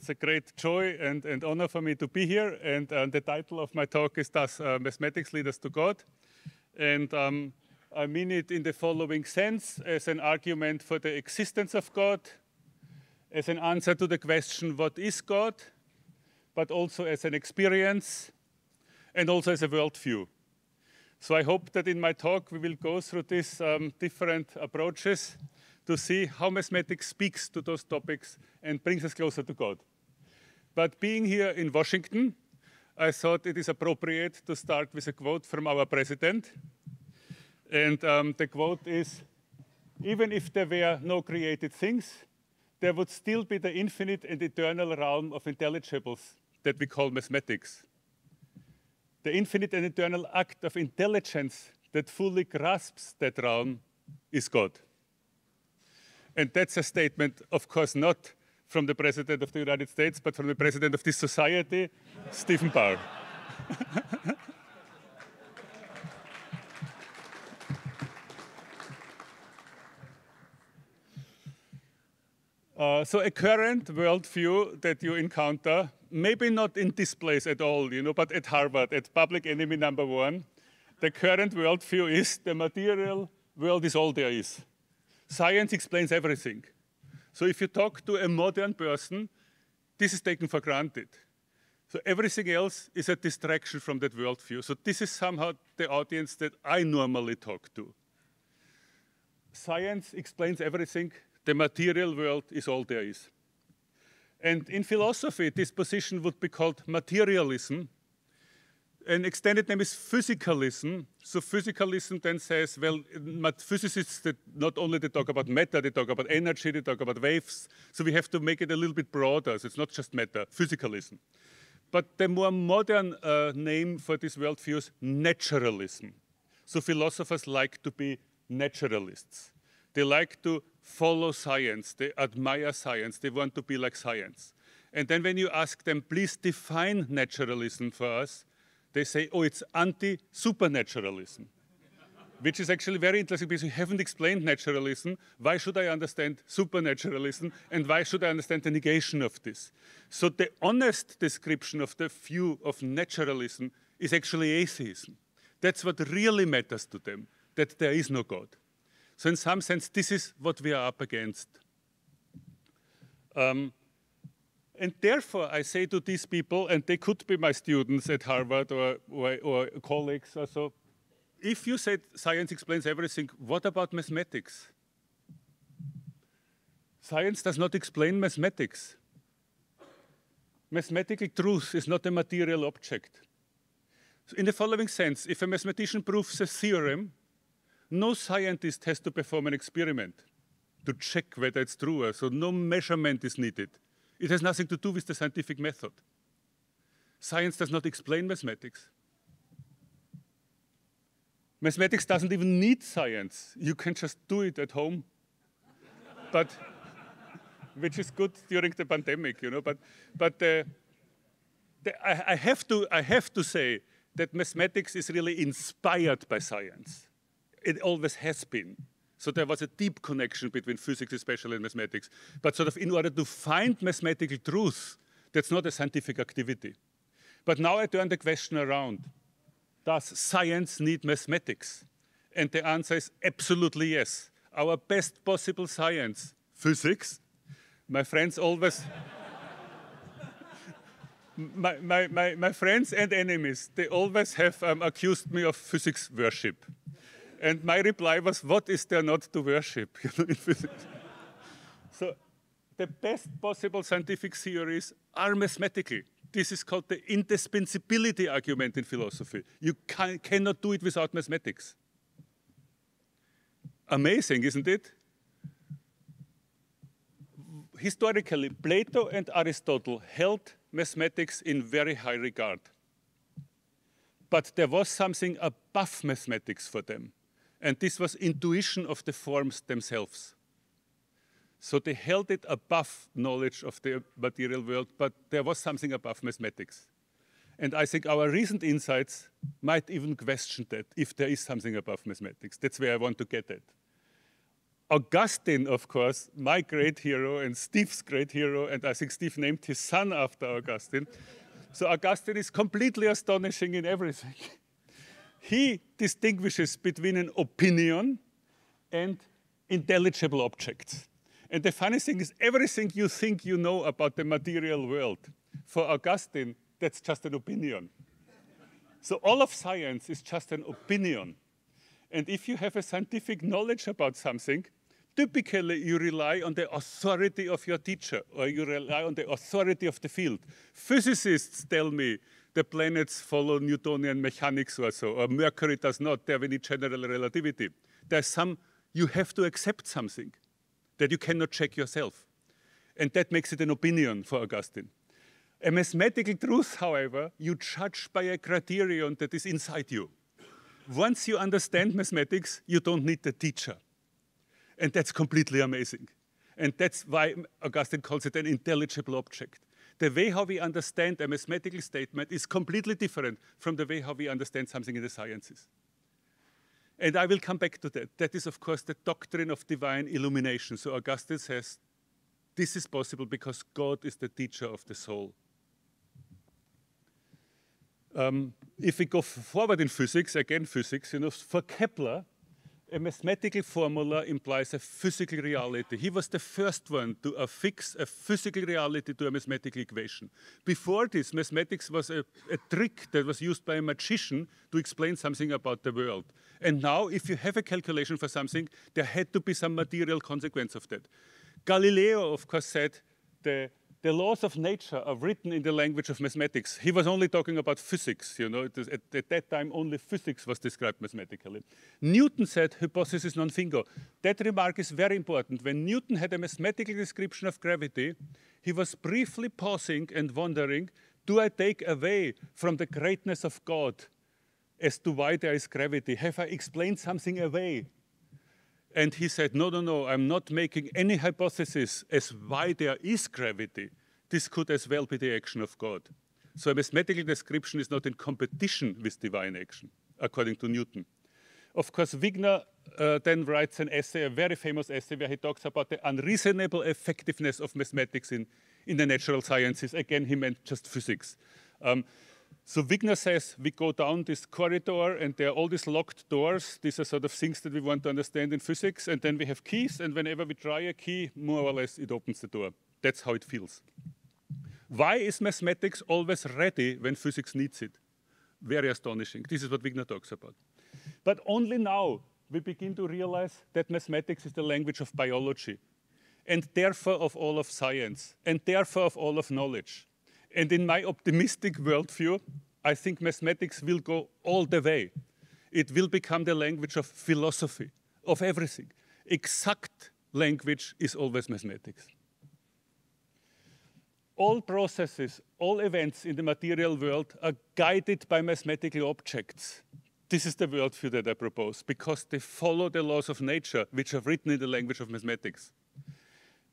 It's a great joy and honor for me to be here. And the title of my talk is thus Mathematics Lead Us to God. And I mean it in the following sense, as an argument for the existence of God, as an answer to the question, what is God? But also as an experience, and also as a worldview. So I hope that in my talk we will go through these different approaches to see how mathematics speaks to those topics and brings us closer to God. But being here in Washington, I thought it is appropriate to start with a quote from our president. And the quote is, even if there were no created things, there would still be the infinite and eternal realm of intelligibles that we call mathematics. The infinite and eternal act of intelligence that fully grasps that realm is God. And that's a statement, of course, not from the President of the United States, but from the President of this society, Stephen Barr. So a current worldview that you encounter, maybe not in this place at all, but at Harvard, at public enemy number one, the current worldview is the material world is all there is. Science explains everything. So if you talk to a modern person, this is taken for granted. So everything else is a distraction from that worldview. So this is somehow the audience that I normally talk to. Science explains everything. The material world is all there is. And in philosophy, this position would be called materialism. An extended name is physicalism. So physicalism then says, well, physicists, that not only they talk about matter, they talk about energy, they talk about waves. So we have to make it a little bit broader. So it's not just matter, physicalism. But the more modern name for this worldview is naturalism. So philosophers like to be naturalists. They like to follow science. They admire science. They want to be like science. And then when you ask them, please define naturalism for us, they say, oh, it's anti-supernaturalism, which is actually very interesting because you haven't explained naturalism. Why should I understand supernaturalism? And why should I understand the negation of this? So the honest description of the view of naturalism is actually atheism. That's what really matters to them, that there is no God. So in some sense, this is what we are up against. And therefore, I say to these people, and they could be my students at Harvard or colleagues or so, if you said science explains everything, what about mathematics? Science does not explain mathematics. Mathematical truth is not a material object. So in the following sense, if a mathematician proves a theorem, no scientist has to perform an experiment to check whether it's true, so no measurement is needed. It has nothing to do with the scientific method. Science does not explain mathematics. Mathematics doesn't even need science. You can just do it at home, but which is good during the pandemic, But I have to say that mathematics is really inspired by science. It always has been. So there was a deep connection between physics, especially and mathematics. But sort of in order to find mathematical truth, that's not a scientific activity. But now I turn the question around. Does science need mathematics? And the answer is absolutely yes. Our best possible science, physics. My friends always, my friends and enemies, they always have accused me of physics worship. And my reply was, what is there not to worship in physics? So the best possible scientific theories are mathematical. This is called the indispensability argument in philosophy. You cannot do it without mathematics. Amazing, isn't it? Historically, Plato and Aristotle held mathematics in very high regard. But there was something above mathematics for them. And this was intuition of the forms themselves. So they held it above knowledge of the material world, but there was something above mathematics. And I think our recent insights might even question that, if there is something above mathematics. That's where I want to get at. Augustine, of course, my great hero and Steve's great hero, and I think Steve named his son after Augustine. So Augustine is completely astonishing in everything. He distinguishes between an opinion and intelligible objects. And the funny thing is, everything you think you know about the material world, for Augustine, that's just an opinion. So all of science is just an opinion. And if you have a scientific knowledge about something, typically you rely on the authority of your teacher, or you rely on the authority of the field. Physicists tell me the planets follow Newtonian mechanics or so, or Mercury does not have any general relativity. There's you have to accept something that you cannot check yourself. And that makes it an opinion for Augustine. A mathematical truth, however, you judge by a criterion that is inside you. Once you understand mathematics, you don't need the teacher. And that's completely amazing. And that's why Augustine calls it an intelligible object. The way how we understand a mathematical statement is completely different from the way how we understand something in the sciences. And I will come back to that. That is, of course, the doctrine of divine illumination. So Augustine says, this is possible because God is the teacher of the soul. If we go forward in physics, again physics, for Kepler, a mathematical formula implies a physical reality. He was the first one to affix a physical reality to a mathematical equation. Before this, mathematics was a trick that was used by a magician to explain something about the world. And now, if you have a calculation for something, there had to be some material consequence of that. Galileo, of course, said the laws of nature are written in the language of mathematics. He was only talking about physics, At that time, only physics was described mathematically. Newton said, hypothesis non fingo. That remark is very important. When Newton had a mathematical description of gravity, he was briefly pausing and wondering, do I take away from the greatness of God as to why there is gravity? Have I explained something away? And he said, no, I'm not making any hypothesis as why there is gravity. This could as well be the action of God. So a mathematical description is not in competition with divine action, according to Newton. Of course, Wigner then writes an essay, a very famous essay, where he talks about the unreasonable effectiveness of mathematics in the natural sciences. Again, he meant just physics. So Wigner says we go down this corridor and there are all these locked doors. These are sort of things that we want to understand in physics. And then we have keys, and whenever we try a key, more or less it opens the door. That's how it feels. Why is mathematics always ready when physics needs it? Very astonishing. This is what Wigner talks about. But only now we begin to realize that mathematics is the language of biology, and therefore of all of science, and therefore of all of knowledge. And in my optimistic worldview, I think mathematics will go all the way. It will become the language of philosophy, of everything. Exact language is always mathematics. All processes, all events in the material world are guided by mathematical objects. This is the worldview that I propose, because they follow the laws of nature, which are written in the language of mathematics.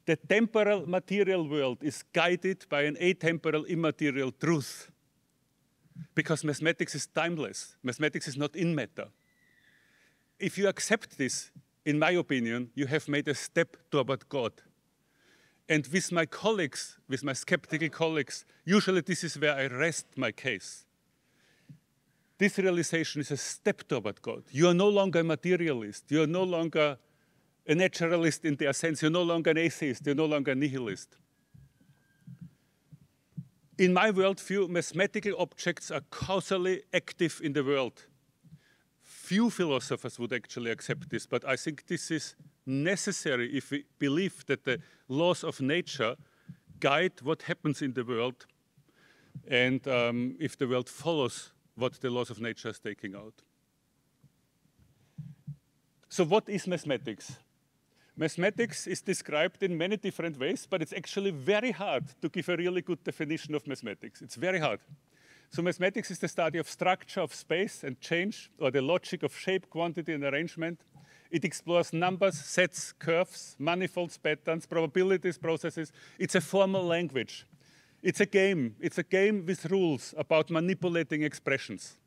The temporal material world is guided by an atemporal immaterial truth, because mathematics is timeless. Mathematics is not in matter. If you accept this, in my opinion, you have made a step toward God. And with my colleagues, with my skeptical colleagues, usually this is where I rest my case. This realization is a step toward God. You are no longer a materialist. You are no longer a naturalist in their sense. You're no longer an atheist. You're no longer a nihilist. In my worldview, mathematical objects are causally active in the world. Few philosophers would actually accept this, but I think this is necessary if we believe that the laws of nature guide what happens in the world, and if the world follows what the laws of nature is taking out. So what is mathematics? Mathematics is described in many different ways, but it's actually very hard to give a really good definition of mathematics. It's very hard. So mathematics is the study of structure of space and change, or the logic of shape, quantity, and arrangement. It explores numbers, sets, curves, manifolds, patterns, probabilities, processes. It's a formal language. It's a game. It's a game with rules about manipulating expressions.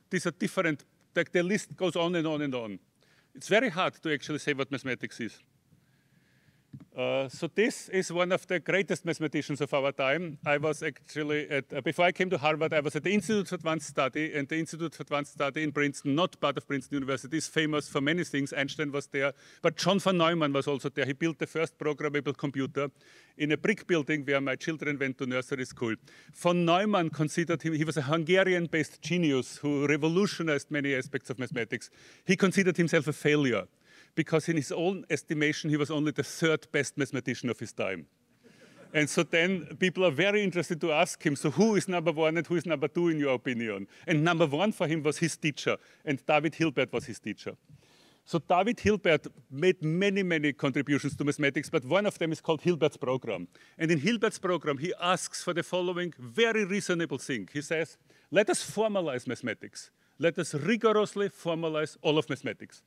These are different. The list goes on and on and on. It's very hard to actually say what mathematics is. So this is one of the greatest mathematicians of our time. I was actually, before I came to Harvard, I was at the Institute for Advanced Study, and the Institute for Advanced Study in Princeton, not part of Princeton University, is famous for many things. Einstein was there, but John von Neumann was also there. He built the first programmable computer in a brick building where my children went to nursery school. Von Neumann considered him, he was a Hungarian-based genius who revolutionized many aspects of mathematics. He considered himself a failure, because in his own estimation, he was only the third best mathematician of his time. And so then people are very interested to ask him, so who is number one and who is number two in your opinion? And number one for him was his teacher, and David Hilbert was his teacher. So David Hilbert made many, many contributions to mathematics, but one of them is called Hilbert's program. And in Hilbert's program, he asks for the following very reasonable thing. He says, let us formalize mathematics. Let us rigorously formalize all of mathematics.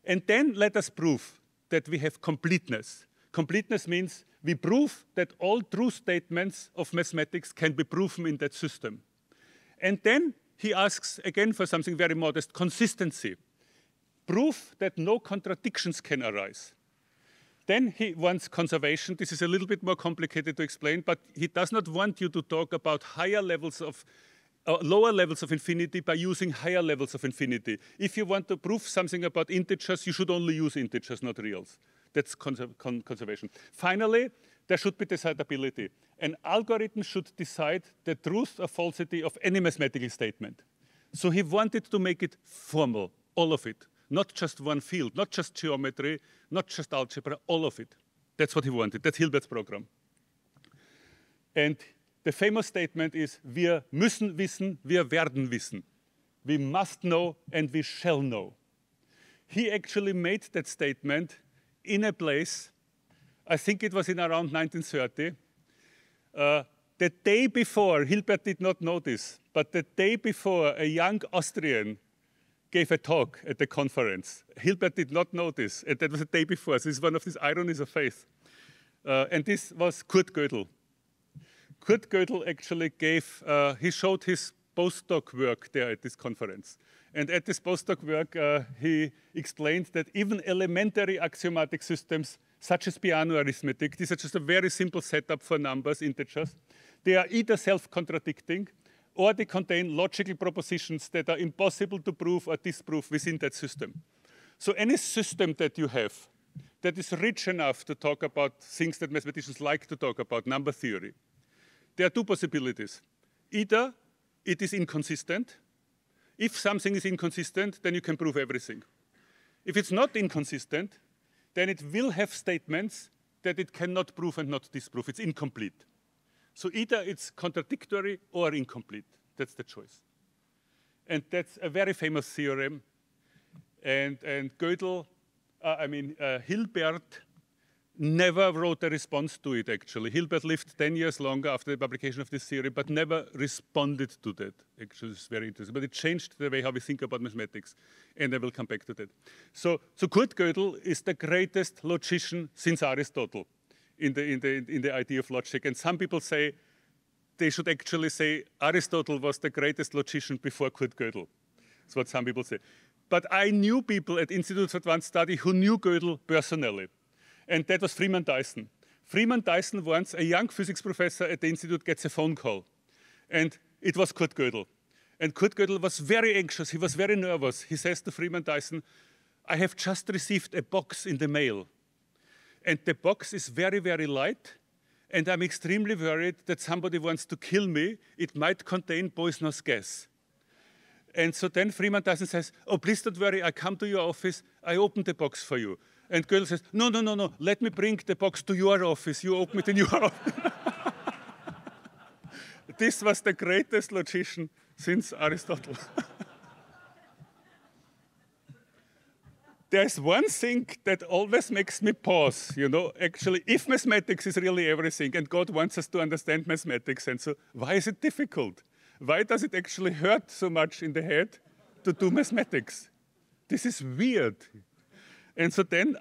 And then let us prove that we have completeness. Completeness means we prove that all true statements of mathematics can be proven in that system. And then he asks again for something very modest, consistency. Prove that no contradictions can arise. Then he wants conservation. This is a little bit more complicated to explain, but he does not want you to talk about higher levels of lower levels of infinity by using higher levels of infinity. If you want to prove something about integers, you should only use integers, not reals. That's conservation. Finally, there should be decidability. An algorithm should decide the truth or falsity of any mathematical statement. So he wanted to make it formal, all of it. Not just one field, not just geometry, not just algebra, all of it. That's what he wanted. That's Hilbert's program. And the famous statement is, wir müssen wissen, wir werden wissen. We must know and we shall know. He actually made that statement in a place, I think it was in around 1930. The day before, Hilbert did not know this, but the day before, a young Austrian gave a talk at the conference. Hilbert did not know this, and that was the day before. So this is one of these ironies of faith. And this was Kurt Gödel. Kurt Gödel actually he showed his postdoc work there at this conference. And at this postdoc work, he explained that even elementary axiomatic systems, such as piano arithmetic, these are just a very simple setup for numbers, integers. They are either self-contradicting, or they contain logical propositions that are impossible to prove or disprove within that system. So any system that you have that is rich enough to talk about things that mathematicians like to talk about, number theory, there are two possibilities. Either it is inconsistent. If something is inconsistent, then you can prove everything. If it's not inconsistent, then it will have statements that it cannot prove and not disprove. It's incomplete. So either it's contradictory or incomplete. That's the choice. And that's a very famous theorem. And Gödel, Hilbert never wrote a response to it, actually. Hilbert lived 10 years longer after the publication of this theory, but never responded to that. Actually, it's very interesting. But it changed the way how we think about mathematics, and I will come back to that. So Kurt Gödel is the greatest logician since Aristotle in the idea of logic. And some people say they should actually say Aristotle was the greatest logician before Kurt Gödel. That's what some people say. But I knew people at Institute for Advanced Study who knew Gödel personally. And that was Freeman Dyson. Freeman Dyson, once a young physics professor at the Institute, gets a phone call. And it was Kurt Gödel. And Kurt Gödel was very anxious. He was very nervous. He says to Freeman Dyson, I have just received a box in the mail. And the box is very, very light. And I'm extremely worried that somebody wants to kill me. It might contain poisonous gas. And so then Freeman Dyson says, oh, please don't worry. I come to your office. I open the box for you. And Gödel says, no, let me bring the box to your office. You open it in your office. This was the greatest logician since Aristotle. There's one thing that always makes me pause, actually, if mathematics is really everything, and God wants us to understand mathematics, and so why is it difficult? Why does it actually hurt so much in the head to do mathematics? This is weird. And so then,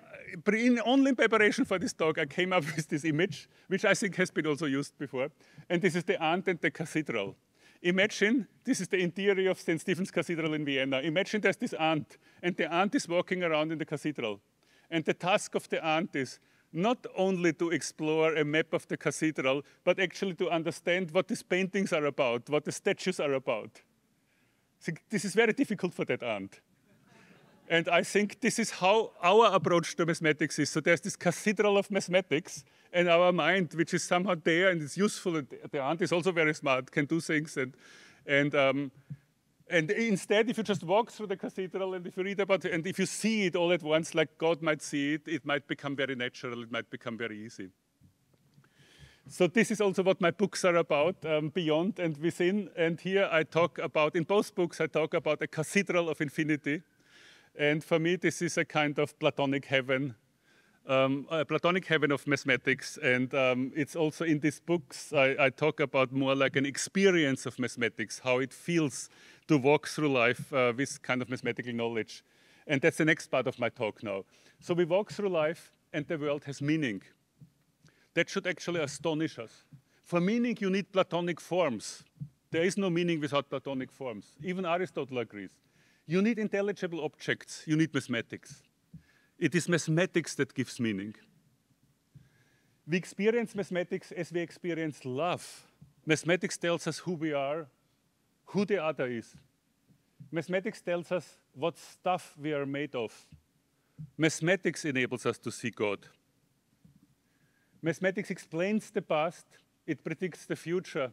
only in preparation for this talk, I came up with this image, which I think has been also used before. And this is the ant and the cathedral. Imagine, this is the interior of St. Stephen's Cathedral in Vienna. Imagine there's this ant, and the ant is walking around in the cathedral. And the task of the ant is not only to explore a map of the cathedral, but actually to understand what these paintings are about, what the statues are about. So this is very difficult for that aunt. And I think this is how our approach to mathematics is. So there's this cathedral of mathematics, and our mind, which is somehow there and it's useful. And the aunt is also very smart, can do things. And instead, if you just walk through the cathedral and if you read about it, and if you see it all at once, like God might see it, it might become very natural, it might become very easy. So this is also what my books are about, Beyond and Within. And here I talk about, in both books, I talk about a cathedral of infinity. And for me, this is a kind of Platonic heaven of mathematics. And it's also in these books, I talk about more like an experience of mathematics, how it feels to walk through life with kind of mathematical knowledge. And that's the next part of my talk now. So we walk through life and the world has meaning. That should actually astonish us. For meaning, you need Platonic forms. There is no meaning without Platonic forms. Even Aristotle agrees. You need intelligible objects. You need mathematics. It is mathematics that gives meaning. We experience mathematics as we experience love. Mathematics tells us who we are, who the other is. Mathematics tells us what stuff we are made of. Mathematics enables us to see God. Mathematics explains the past, it predicts the future,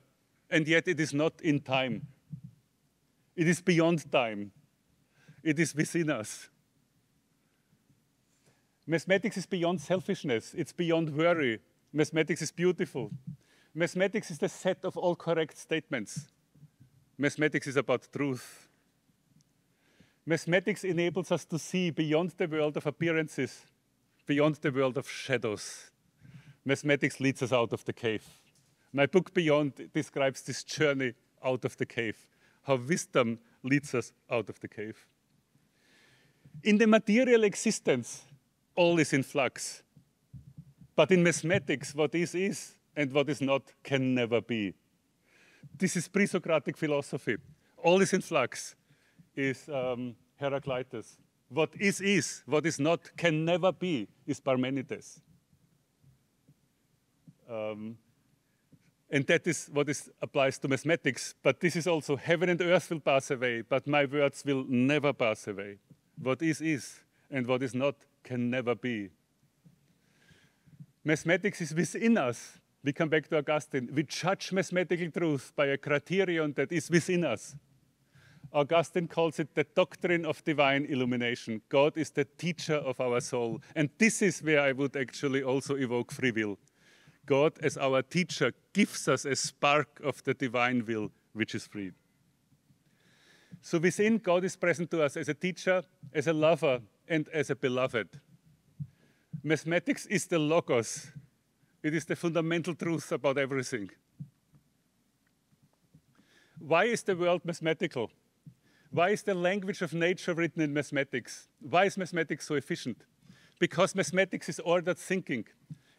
and yet it is not in time. It is beyond time. It is within us. Mathematics is beyond selfishness. It's beyond worry. Mathematics is beautiful. Mathematics is the set of all correct statements. Mathematics is about truth. Mathematics enables us to see beyond the world of appearances, beyond the world of shadows. Mathematics leads us out of the cave. My book Beyond describes this journey out of the cave, how wisdom leads us out of the cave. In the material existence, all is in flux. But in mathematics, what is and what is not can never be. This is pre-Socratic philosophy. All is in flux is Heraclitus. What is, what is not can never be is Parmenides. And that is what applies to mathematics. But this is also heaven and earth will pass away, but my words will never pass away. What is, and what is not can never be. Mathematics is within us. We come back to Augustine. We judge mathematical truth by a criterion that is within us. Augustine calls it the doctrine of divine illumination. God is the teacher of our soul. And this is where I would actually also evoke free will. God, as our teacher, gives us a spark of the divine will, which is free. So within, God is present to us as a teacher, as a lover, and as a beloved. Mathematics is the logos. It is the fundamental truth about everything. Why is the world mathematical? Why is the language of nature written in mathematics? Why is mathematics so efficient? Because mathematics is ordered thinking.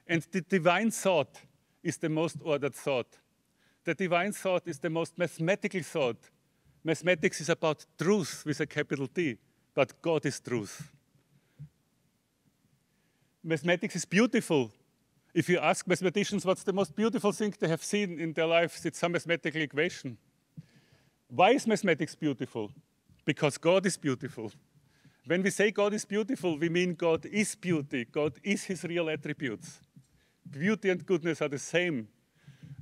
And the divine thought is the most ordered thought. The divine thought is the most mathematical thought. Mathematics is about truth with a capital T, but God is truth. Mathematics is beautiful. If you ask mathematicians what's the most beautiful thing they have seen in their lives, it's some mathematical equation. Why is mathematics beautiful? Because God is beautiful. When we say God is beautiful, we mean God is beauty. God is his real attributes. Beauty and goodness are the same.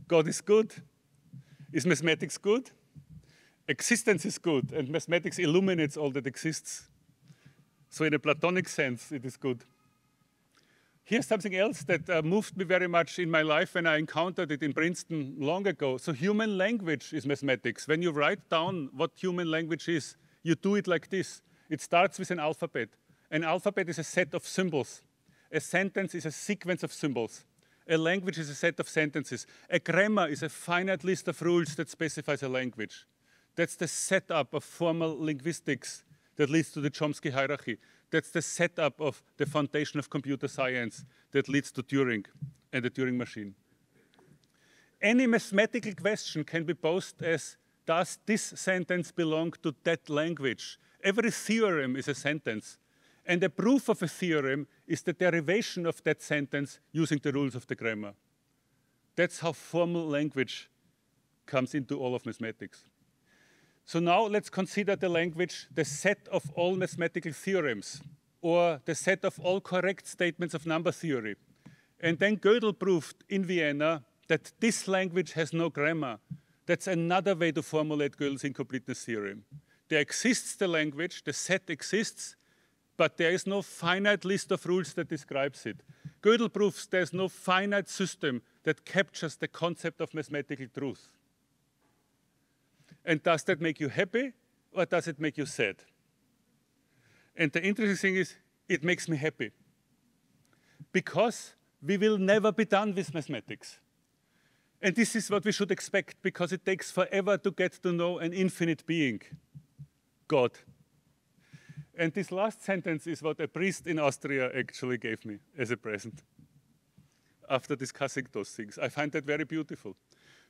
God is good. Is mathematics good? Existence is good, and mathematics illuminates all that exists. So in a Platonic sense, it is good. Here's something else that moved me very much in my life when I encountered it in Princeton long ago. So human language is mathematics. When you write down what human language is, you do it like this. It starts with an alphabet. An alphabet is a set of symbols. A sentence is a sequence of symbols. A language is a set of sentences. A grammar is a finite list of rules that specifies a language. That's the setup of formal linguistics that leads to the Chomsky hierarchy. That's the setup of the foundation of computer science that leads to Turing and the Turing machine. Any mathematical question can be posed as, does this sentence belong to that language? Every theorem is a sentence. And the proof of a theorem is the derivation of that sentence using the rules of the grammar. That's how formal language comes into all of mathematics. So now let's consider the language, the set of all mathematical theorems, or the set of all correct statements of number theory. And then Gödel proved in Vienna that this language has no grammar. That's another way to formulate Gödel's incompleteness theorem. There exists the language, the set exists, but there is no finite list of rules that describes it. Gödel proves there's no finite system that captures the concept of mathematical truth. And does that make you happy, or does it make you sad? And the interesting thing is, it makes me happy. Because we will never be done with mathematics. And this is what we should expect, because it takes forever to get to know an infinite being, God. And this last sentence is what a priest in Austria actually gave me as a present after discussing those things. I find that very beautiful.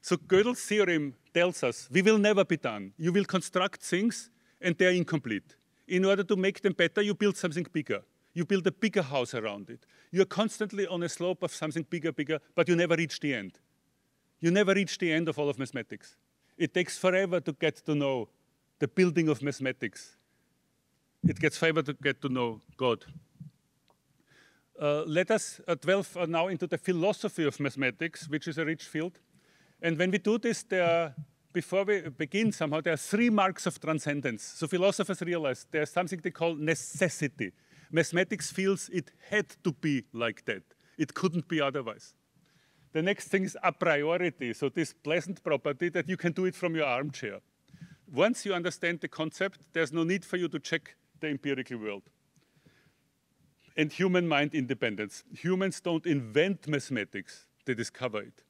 So Gödel's theorem tells us we will never be done. You will construct things and they're incomplete. In order to make them better, you build something bigger. You build a bigger house around it. You're constantly on a slope of something bigger, but you never reach the end. You never reach the end of all of mathematics. It takes forever to get to know the building of mathematics. It gets forever to get to know God. Let us delve now into the philosophy of mathematics, which is a rich field. And when we do this, before we begin somehow, there are 3 marks of transcendence. So philosophers realize there's something they call necessity. Mathematics feels it had to be like that. It couldn't be otherwise. The next thing is a priority, so this pleasant property that you can do it from your armchair. Once you understand the concept, there's no need for you to check the empirical world. And human mind independence. Humans don't invent mathematics, they discover it.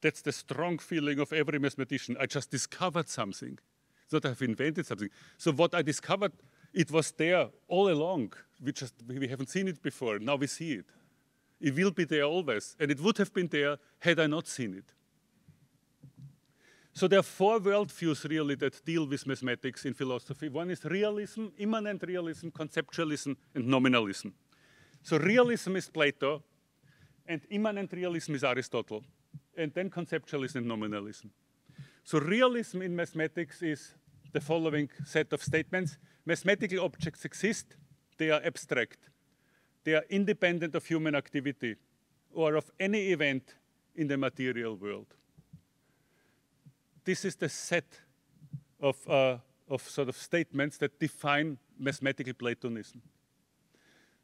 That's the strong feeling of every mathematician. I just discovered something. It's not I've invented something. So what I discovered, it was there all along. We haven't seen it before. Now we see it. It will be there always. And it would have been there had I not seen it. So there are 4 worldviews really that deal with mathematics in philosophy. One is realism, immanent realism, conceptualism, and nominalism. So realism is Plato, and immanent realism is Aristotle, and then conceptualism and nominalism. So realism in mathematics is the following set of statements. Mathematical objects exist, they are abstract. They are independent of human activity or of any event in the material world. This is the set of sort of statements that define mathematical Platonism.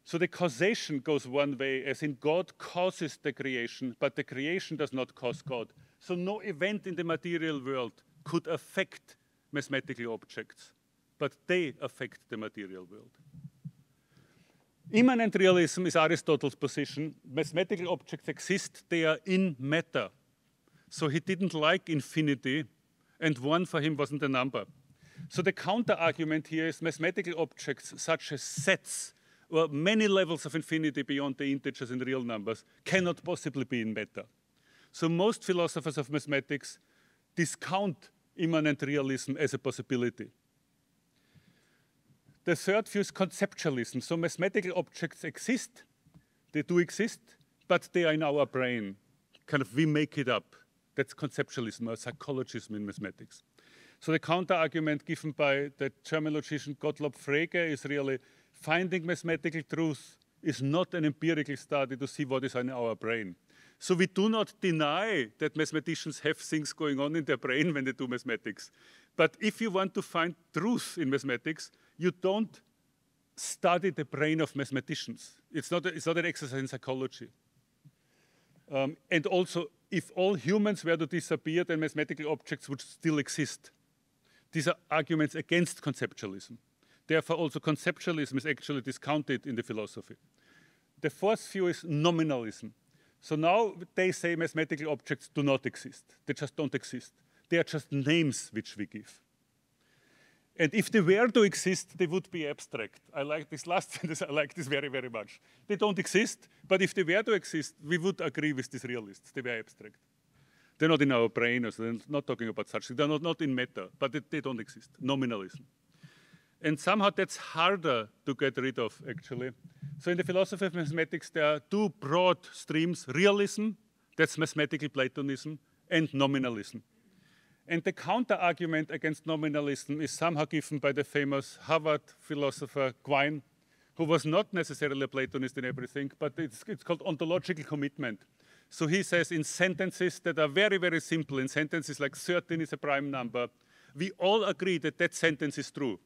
So the causation goes one way, as in God causes the creation, but the creation does not cause God. So no event in the material world could affect mathematical objects, but they affect the material world. Immanent realism is Aristotle's position. Mathematical objects exist, they are in matter. So he didn't like infinity, and 1 for him wasn't a number. So the counter-argument here is mathematical objects such as sets or many levels of infinity beyond the integers and real numbers cannot possibly be in matter. So most philosophers of mathematics discount immanent realism as a possibility. The third view is conceptualism. So mathematical objects exist, they do exist, but they are in our brain. Kind of we make it up. That's conceptualism or psychologism in mathematics. So the counter-argument given by the German logician Gottlob Frege is really finding mathematical truth is not an empirical study to see what is in our brain. So we do not deny that mathematicians have things going on in their brain when they do mathematics. But if you want to find truth in mathematics, you don't study the brain of mathematicians. It's not an exercise in psychology. And also, if all humans were to disappear, then mathematical objects would still exist. These are arguments against conceptualism. Therefore, also conceptualism is actually discounted in the philosophy. The fourth view is nominalism. So now they say mathematical objects do not exist. They just don't exist. They are just names which we give. And if they were to exist, they would be abstract. I like this last sentence, I like this very, very much. They don't exist, but if they were to exist, we would agree with these realists. They were abstract. They're not in our brain, or so they're not talking about such things. They're not in matter, but they don't exist. Nominalism. And somehow that's harder to get rid of, actually. So in the philosophy of mathematics, there are two broad streams: realism, that's mathematical Platonism, and nominalism. And the counter-argument against nominalism is somehow given by the famous Harvard philosopher Quine, who was not necessarily a Platonist in everything, but it's called ontological commitment. So he says in sentences that are very, very simple, in sentences like 13 is a prime number, we all agree that that sentence is true.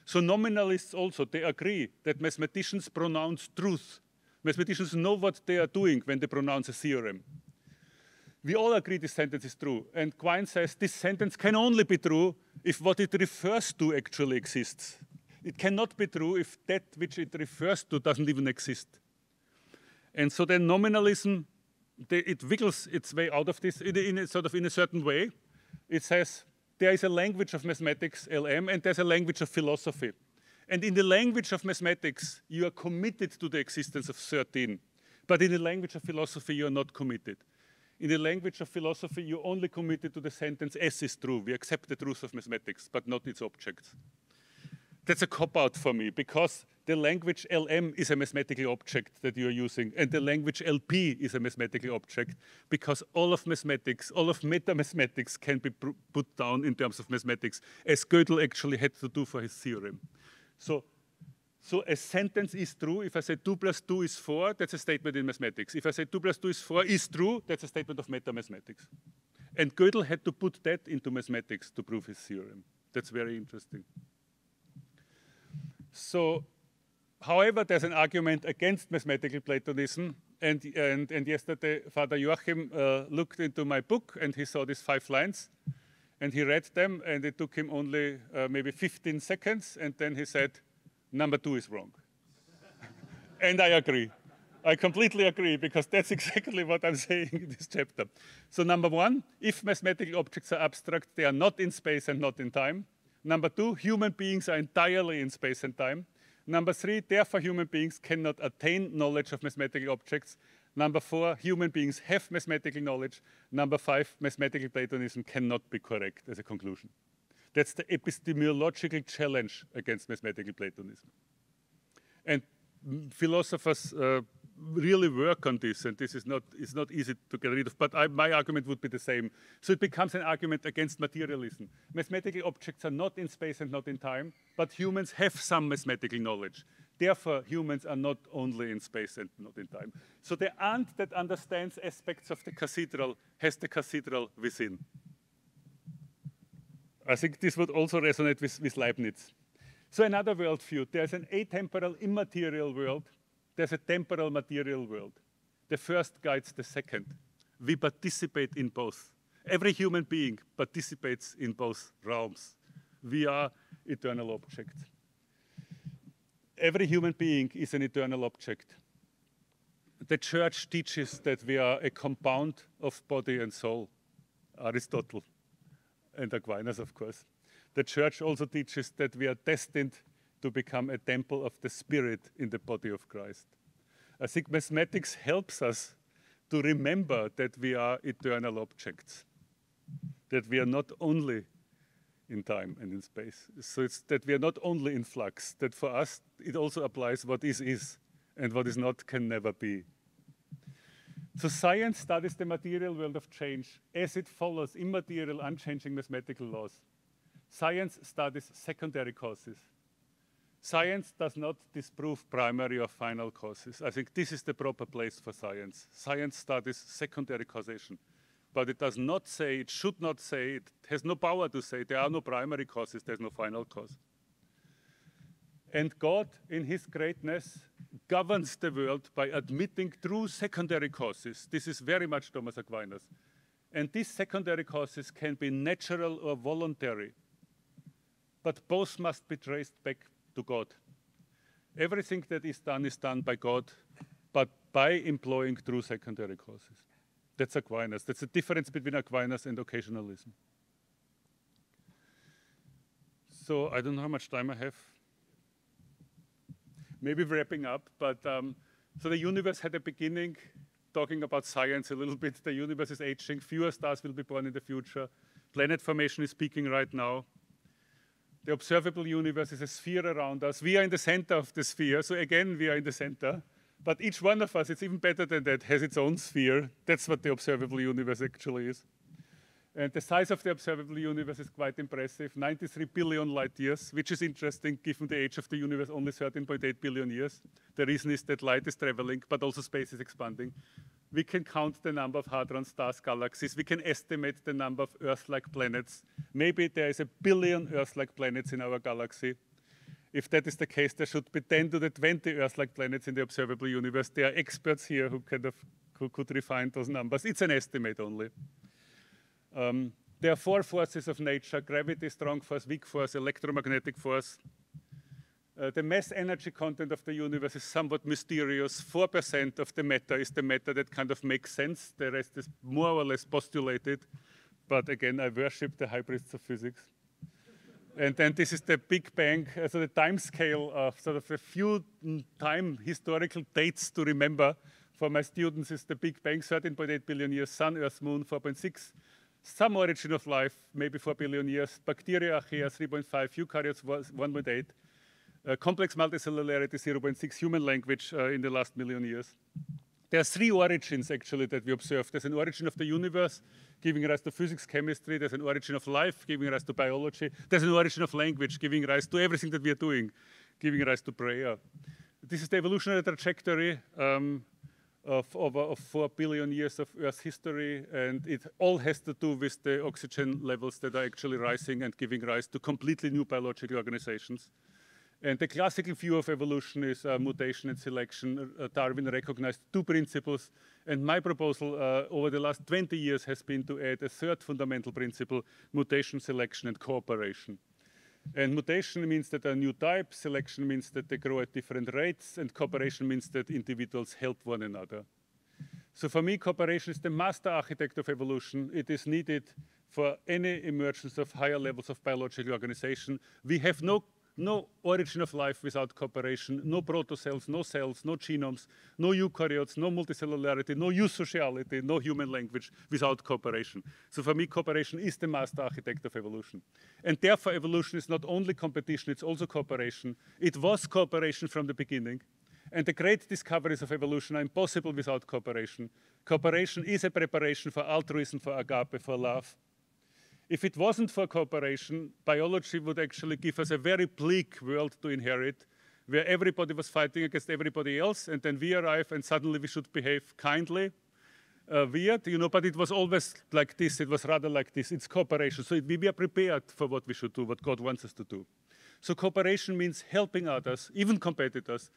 So nominalists also, they agree that mathematicians pronounce truth. Mathematicians know what they are doing when they pronounce a theorem. We all agree this sentence is true. And Quine says this sentence can only be true if what it refers to actually exists. It cannot be true if that which it refers to doesn't even exist. And so then nominalism, it wiggles its way out of this in a certain way. It says there is a language of mathematics, LM, and there's a language of philosophy. And in the language of mathematics, you are committed to the existence of 13. But in the language of philosophy, you are not committed. In the language of philosophy, you're only committed to the sentence, S is true. We accept the truth of mathematics, but not its objects. That's a cop-out for me, because the language LM is a mathematical object that you're using, and the language LP is a mathematical object, because all of mathematics, all of meta-mathematics can be put down in terms of mathematics, as Gödel actually had to do for his theorem. So a sentence is true. If I say 2 plus 2 is 4, that's a statement in mathematics. If I say 2 plus 2 is 4 is true, that's a statement of meta-mathematics. And Gödel had to put that into mathematics to prove his theorem. That's very interesting. So, however, there's an argument against mathematical Platonism, and yesterday Father Joachim looked into my book and he saw these 5 lines, and he read them, and it took him only maybe 15 seconds, and then he said, number 2 is wrong. And I agree. I completely agree, because that's exactly what I'm saying in this chapter. So number 1, if mathematical objects are abstract, they are not in space and not in time. Number 2, human beings are entirely in space and time. Number 3, therefore human beings cannot attain knowledge of mathematical objects. Number 4, human beings have mathematical knowledge. Number 5, mathematical Platonism cannot be correct as a conclusion. That's the epistemological challenge against mathematical Platonism. And philosophers really work on this, and this is not easy to get rid of, but my argument would be the same. So it becomes an argument against materialism. Mathematical objects are not in space and not in time, but humans have some mathematical knowledge. Therefore, humans are not only in space and not in time. So the ant that understands aspects of the cathedral has the cathedral within. I think this would also resonate with Leibniz. So another worldview, there's an atemporal immaterial world, there's a temporal material world. The first guides the second. We participate in both. Every human being participates in both realms. We are eternal objects. Every human being is an eternal object. The church teaches that we are a compound of body and soul. Aristotle and Aquinas, of course. The church also teaches that we are destined to become a temple of the Spirit in the body of Christ. I think mathematics helps us to remember that we are eternal objects, that we are not only in time and in space. So it's that we are not only in flux, that for us it also applies what is, and what is not can never be. So science studies the material world of change as it follows immaterial, unchanging mathematical laws. Science studies secondary causes. Science does not disprove primary or final causes. I think this is the proper place for science. Science studies secondary causation. But it does not say, it should not say, it has no power to say there are no primary causes, there's no final cause. And God, in his greatness, governs the world by admitting true secondary causes. This is very much Thomas Aquinas. And these secondary causes can be natural or voluntary, but both must be traced back to God. Everything that is done by God, but by employing true secondary causes. That's Aquinas. That's the difference between Aquinas and occasionalism. So I don't know how much time I have. Maybe wrapping up, but so the universe had a beginning, talking about science a little bit. The universe is aging, fewer stars will be born in the future. Planet formation is peaking right now. The observable universe is a sphere around us. We are in the center of the sphere, so again, we are in the center. But each one of us, it's even better than that, has its own sphere. That's what the observable universe actually is. And the size of the observable universe is quite impressive, 93 billion light years, which is interesting given the age of the universe, only 13.8 billion years. The reason is that light is traveling, but also space is expanding. We can count the number of hadron stars, galaxies. We can estimate the number of Earth-like planets. Maybe there is 1 billion Earth-like planets in our galaxy. If that is the case, there should be 10 to the 20 Earth-like planets in the observable universe. There are experts here who could refine those numbers. It's an estimate only. There are 4 forces of nature: gravity, strong force, weak force, electromagnetic force. The mass energy content of the universe is somewhat mysterious. 4% of the matter is the matter that kind of makes sense. The rest is more or less postulated. But again, I worship the hybrids of physics. And then this is the Big Bang, so the time scale of sort of a few time historical dates to remember for my students is the Big Bang, 13.8 billion years, Sun, Earth, Moon, 4.6. Some origin of life, maybe 4 billion years. Bacteria, archaea, 3.5. Eukaryotes, 1.8. Complex multicellularity, 0.6. Human language in the last million years. There are 3 origins, actually, that we observe. There's an origin of the universe, giving rise to physics, chemistry. There's an origin of life, giving rise to biology. There's an origin of language, giving rise to everything that we are doing, giving rise to prayer. This is the evolutionary trajectory of 4 billion years of Earth's history, and it all has to do with the oxygen levels that are actually rising and giving rise to completely new biological organizations. And the classical view of evolution is mutation and selection. Darwin recognized 2 principles, and my proposal over the last 20 years has been to add a 3rd fundamental principle: mutation, selection, and cooperation. And mutation means that there are new types, selection means that they grow at different rates, and cooperation means that individuals help one another. So for me, cooperation is the master architect of evolution. It is needed for any emergence of higher levels of biological organization. We have no origin of life without cooperation, no protocells, no cells, no genomes, no eukaryotes, no multicellularity, no eusociality, no human language without cooperation. So for me, cooperation is the master architect of evolution. And therefore, evolution is not only competition, it's also cooperation. It was cooperation from the beginning. And the great discoveries of evolution are impossible without cooperation. Cooperation is a preparation for altruism, for agape, for love. If it wasn't for cooperation, biology would actually give us a very bleak world to inherit, where everybody was fighting against everybody else, and then we arrive and suddenly we should behave kindly. Weird, but it was always like this. It was rather like this. It's cooperation. So we are prepared for what we should do, what God wants us to do. So cooperation means helping others, even competitors,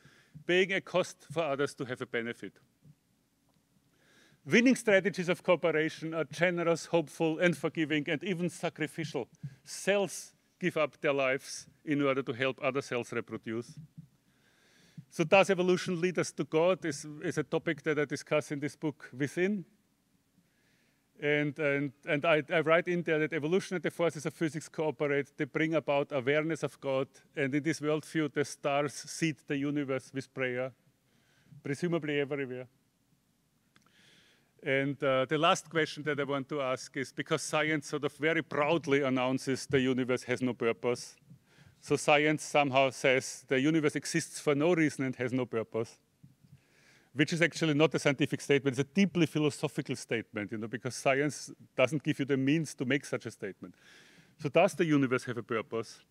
paying a cost for others to have a benefit. Winning strategies of cooperation are generous, hopeful, and forgiving, and even sacrificial. Cells give up their lives in order to help other cells reproduce. So does evolution lead us to God is a topic that I discuss in this book, Within. And I write in there that evolution and the forces of physics cooperate. They bring about awareness of God. And in this worldview, the stars seed the universe with prayer, presumably everywhere. And the last question that I want to ask is, because science sort of very proudly announces the universe has no purpose. So science somehow says the universe exists for no reason and has no purpose, which is actually not a scientific statement. It's a deeply philosophical statement, because science doesn't give you the means to make such a statement. So does the universe have a purpose?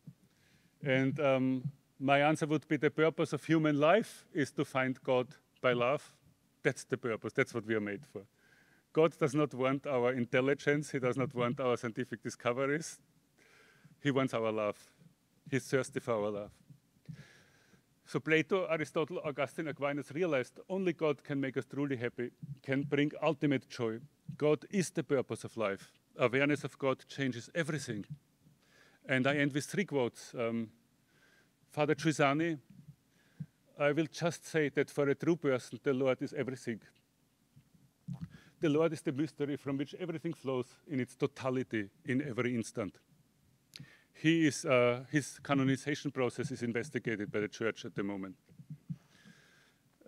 And my answer would be the purpose of human life is to find God by love. That's the purpose. That's what we are made for. God does not want our intelligence. He does not want our scientific discoveries. He wants our love. He's thirsty for our love. So Plato, Aristotle, Augustine, Aquinas realized only God can make us truly happy, can bring ultimate joy. God is the purpose of life. Awareness of God changes everything. And I end with 3 quotes. Father Giussani, I will just say that for a true person, the Lord is everything. The Lord is the mystery from which everything flows in its totality in every instant. His canonization process is investigated by the church at the moment.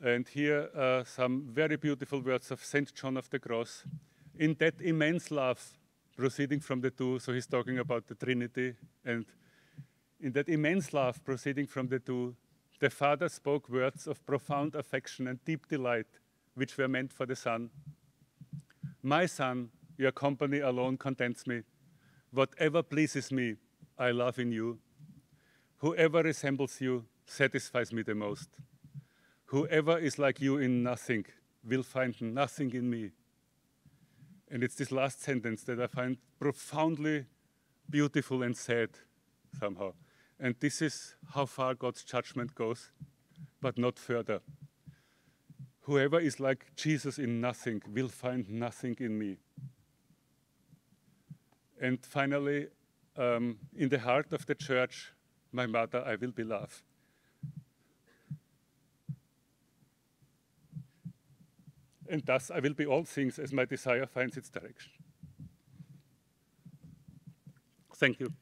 And here are some very beautiful words of St. John of the Cross. In that immense love proceeding from the two, so he's talking about the Trinity, and In that immense love proceeding from the two, the Father spoke words of profound affection and deep delight, which were meant for the Son. My Son, your company alone contents me. Whatever pleases me, I love in you. Whoever resembles you satisfies me the most. Whoever is like you in nothing will find nothing in me. And it's this last sentence that I find profoundly beautiful and sad somehow. And this is how far God's judgment goes, but not further. Whoever is like Jesus in nothing will find nothing in me. And finally, in the heart of the church, my mother, I will be love. And thus I will be all things as my desire finds its direction. Thank you.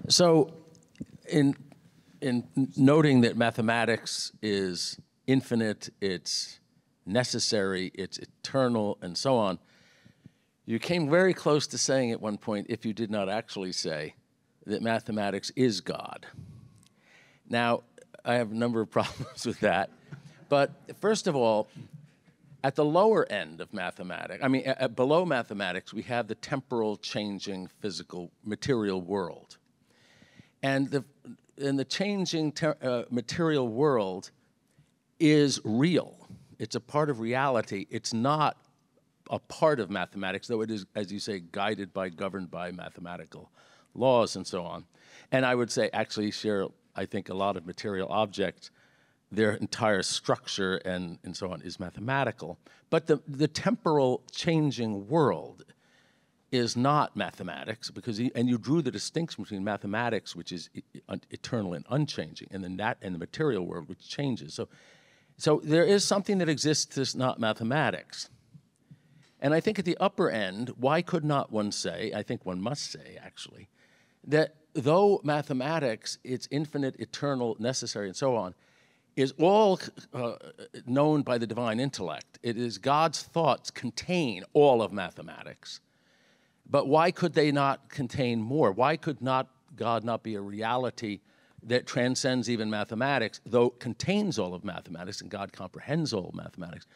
So in noting that mathematics is infinite, it's necessary, it's eternal, and so on, you came very close to saying at one point, if you did not actually say, that mathematics is God. Now, I have a number of problems with that. But first of all, at the lower end of mathematics, below mathematics, we have the temporal, changing, physical, material world. And the changing material world is real. It's a part of reality. It's not a part of mathematics, though it is, as you say, guided by, governed by mathematical laws and so on. And I would say, actually, Cheryl, I think a lot of material objects, their entire structure and so on is mathematical. But the temporal changing world is not mathematics, because and you drew the distinction between mathematics, which is eternal and unchanging, and the material world, which changes. So there is something that exists that's not mathematics. And I think at the upper end, why could not one say, I think one must say, actually, that though mathematics, it's infinite, eternal, necessary, and so on, is all known by the divine intellect. It is God's thoughts contain all of mathematics. But why could they not contain more? Why could God not be a reality that transcends even mathematics, though it contains all of mathematics, and God comprehends all of mathematics,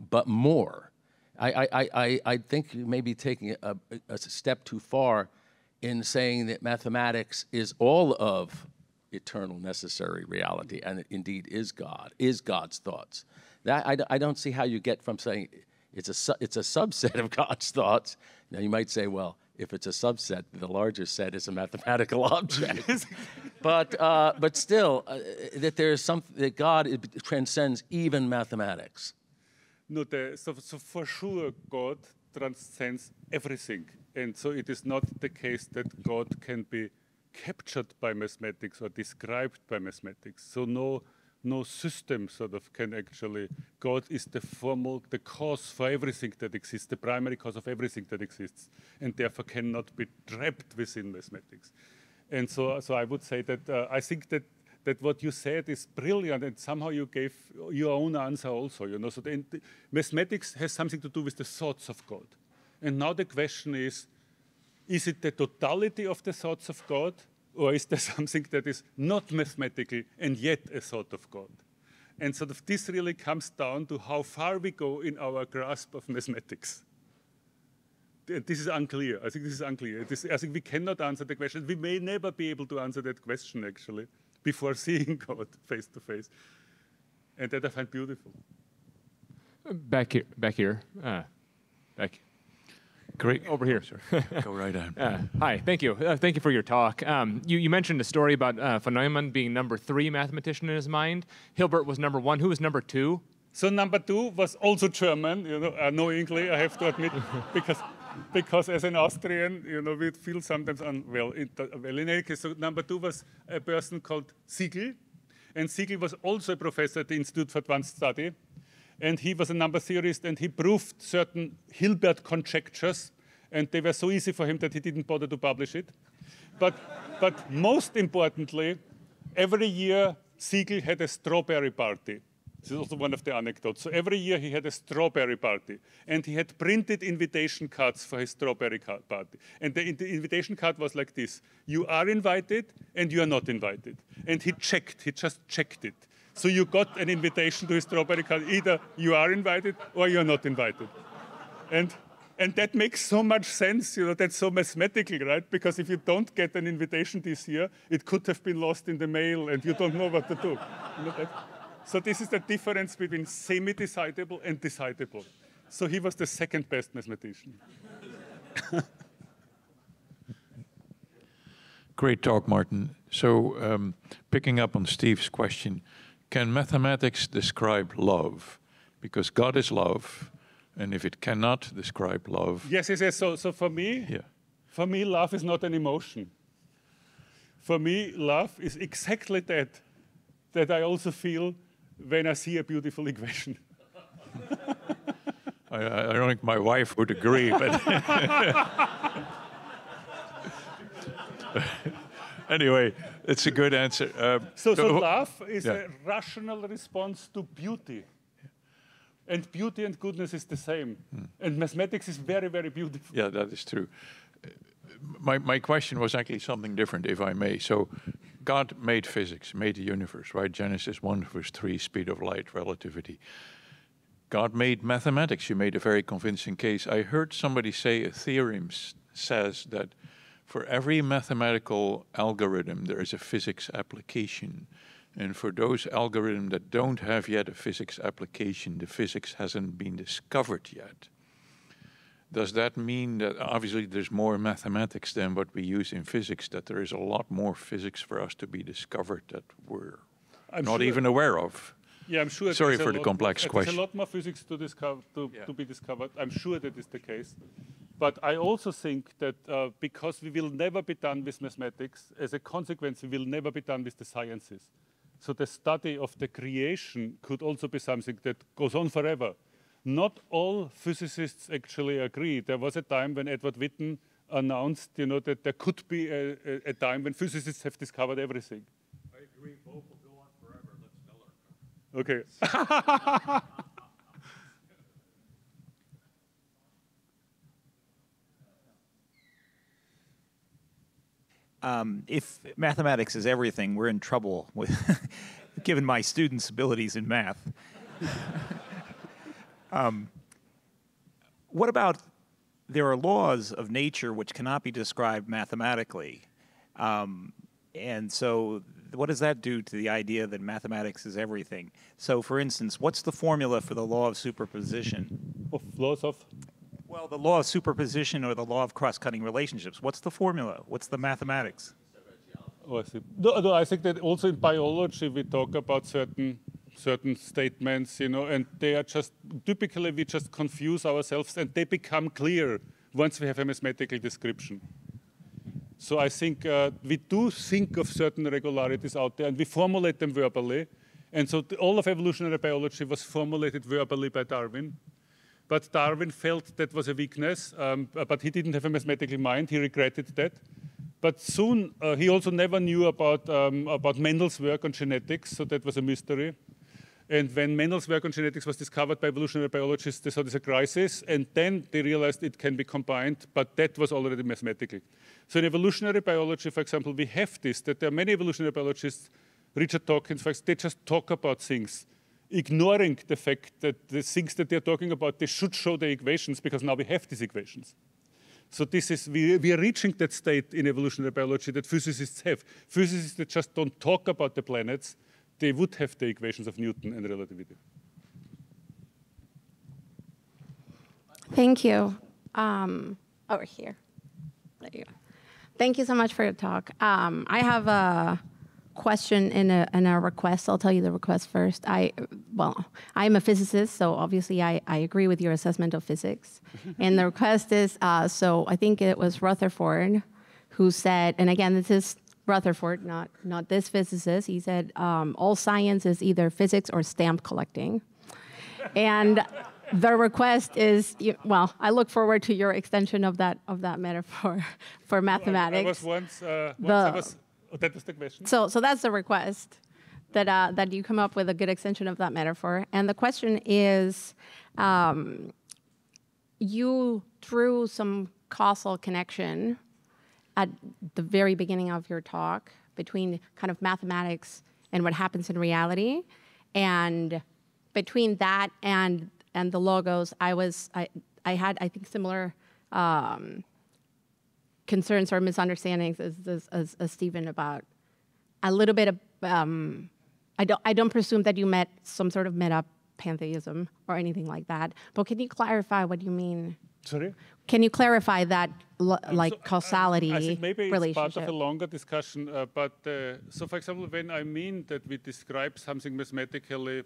but more? I think you may be taking a step too far in saying that mathematics is all of eternal, necessary reality, and it indeed is God, is God's thoughts. That I don't see how you get from saying it's a subset of God's thoughts. Now you might say, well, if it's a subset, the larger set is a mathematical object. but still, that there is something that God transcends even mathematics. No, so for sure, God transcends everything, and so it is not the case that God can be captured by mathematics or described by mathematics. So no system sort of can actually. God is the cause for everything that exists, the primary cause of everything that exists, and therefore cannot be trapped within mathematics. And so I would say that I think that what you said is brilliant, and somehow you gave your own answer also. So mathematics has something to do with the thoughts of God, and now the question is it the totality of the thoughts of God, or is there something that is not mathematical and yet a thought of God? And sort of this really comes down to how far we go in our grasp of mathematics. This is unclear. I think this is unclear. I think we cannot answer the question. We may never be able to answer that question, actually, before seeing God face to face. And that I find beautiful. Back here. Great. Over here. Sure. Go right on. Hi, thank you. Thank you for your talk. You mentioned a story about von Neumann being number 3 mathematician in his mind. Hilbert was number 1. Who was number 2? So number 2 was also German, knowingly, I have to admit, because as an Austrian, we feel sometimes unwell. In any case, so number 2 was a person called Siegel, and Siegel was also a professor at the Institute for Advanced Study. And he was a number theorist, and he proved certain Hilbert conjectures, and they were so easy for him that he didn't bother to publish it. But most importantly, every year Siegel had a strawberry party. This is also one of the anecdotes. So every year he had a strawberry party, and he had printed invitation cards for his strawberry party. And the invitation card was like this: you are invited and you are not invited. And he just checked it. So you got an invitation to his strawberry card. Either you are invited or you are not invited. And that makes so much sense, that's so mathematical, right? Because if you don't get an invitation this year, it could have been lost in the mail and you don't know what to do. So this is the difference between semi-decidable and decidable. So he was the second best mathematician. Great talk, Martin. So picking up on Steve's question, can mathematics describe love? Because God is love. And if it cannot describe love... Yes. So for me, love is not an emotion. For me, love is exactly that I also feel when I see a beautiful equation. I don't think my wife would agree, but... Anyway, it's a good answer. So love is a rational response to beauty. And beauty and goodness is the same. And mathematics is very, very beautiful. Yeah, that is true. My question was actually something different, if I may. So God made physics, made the universe, right? Genesis 1 verse 3, speed of light, relativity. God made mathematics. You made a very convincing case. I heard somebody say a theorem says that for every mathematical algorithm, there is a physics application. And for those algorithms that don't have yet a physics application, the physics hasn't been discovered yet. Does that mean that obviously there's more mathematics than what we use in physics, that there is a lot more physics for us to be discovered that we're not even aware of? Yeah, I'm sure. Sorry for the complex question. There's a lot more physics to discover, to be discovered. I'm sure that is the case. But I also think that because we will never be done with mathematics, as a consequence, we will never be done with the sciences. So the study of the creation could also be something that goes on forever. Not all physicists actually agree. There was a time when Edward Witten announced, that there could be a time when physicists have discovered everything. I agree. Both will go on forever. Let's tell her. Okay. If mathematics is everything, we're in trouble with given my students' abilities in math. What about there are laws of nature which cannot be described mathematically? And so what does that do to the idea that mathematics is everything? So for instance, what's the formula for the law of superposition? Of laws of? Well, the law of superposition or the law of cross-cutting relationships. What's the formula? What's the mathematics? Oh, I see. No, I think that also in biology we talk about certain statements, and they are just, typically we just confuse ourselves and they become clear once we have a mathematical description. So I think we do think of certain regularities out there and we formulate them verbally. And so all of evolutionary biology was formulated verbally by Darwin. But Darwin felt that was a weakness, but he didn't have a mathematical mind. He regretted that. But soon, he also never knew about Mendel's work on genetics, so that was a mystery. And when Mendel's work on genetics was discovered by evolutionary biologists, they saw this a crisis, and then they realized it can be combined, but that was already mathematical. So in evolutionary biology, for example, we have this, that there are many evolutionary biologists, Richard Dawkins, for example, they just talk about things, ignoring the fact that the things that they're talking about, they should show the equations because now we have these equations. So this is, we are reaching that state in evolutionary biology that physicists have. Physicists that just don't talk about the planets, they would have the equations of Newton and relativity. Thank you. Over here. There you go. Thank you so much for your talk. I have a question and a request. I'll tell you the request first. I'm a physicist, so obviously I agree with your assessment of physics. And the request is, so I think it was Rutherford who said, and again, this is Rutherford, not this physicist. He said, all science is either physics or stamp collecting. And the request is, well, I look forward to your extension of that metaphor for mathematics. I was once that was the question. So that's the request, that you come up with a good extension of that metaphor. And the question is, you drew some causal connection at the very beginning of your talk between kind of mathematics and what happens in reality. And between that and the logos, I had, I think, similar concerns or misunderstandings as Stephen about a little bit of, I don't presume that you met some sort of meta-pantheism or anything like that, but can you clarify what you mean? Sorry? Can you clarify that, causality I think maybe it's part of a relationship? longer discussion, so for example, when I mean that we describe something mathematically,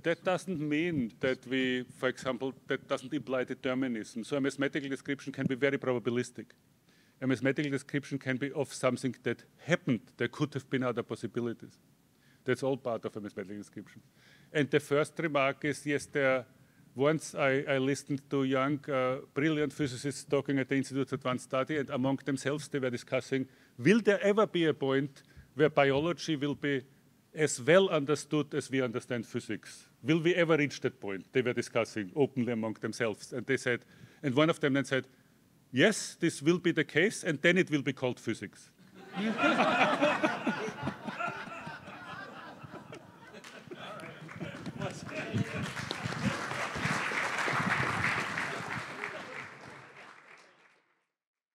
that doesn't mean that we, for example, that doesn't imply determinism. So a mathematical description can be very probabilistic. A mathematical description can be of something that happened. There could have been other possibilities. That's all part of a mathematical description. And the first remark is, yes, once I listened to young, brilliant physicists talking at the Institute of Advanced Study, and among themselves they were discussing, will there ever be a point where biology will be as well understood as we understand physics? Will we ever reach that point? They were discussing openly among themselves. And they said, and one of them then said, yes, this will be the case, and then it will be called physics.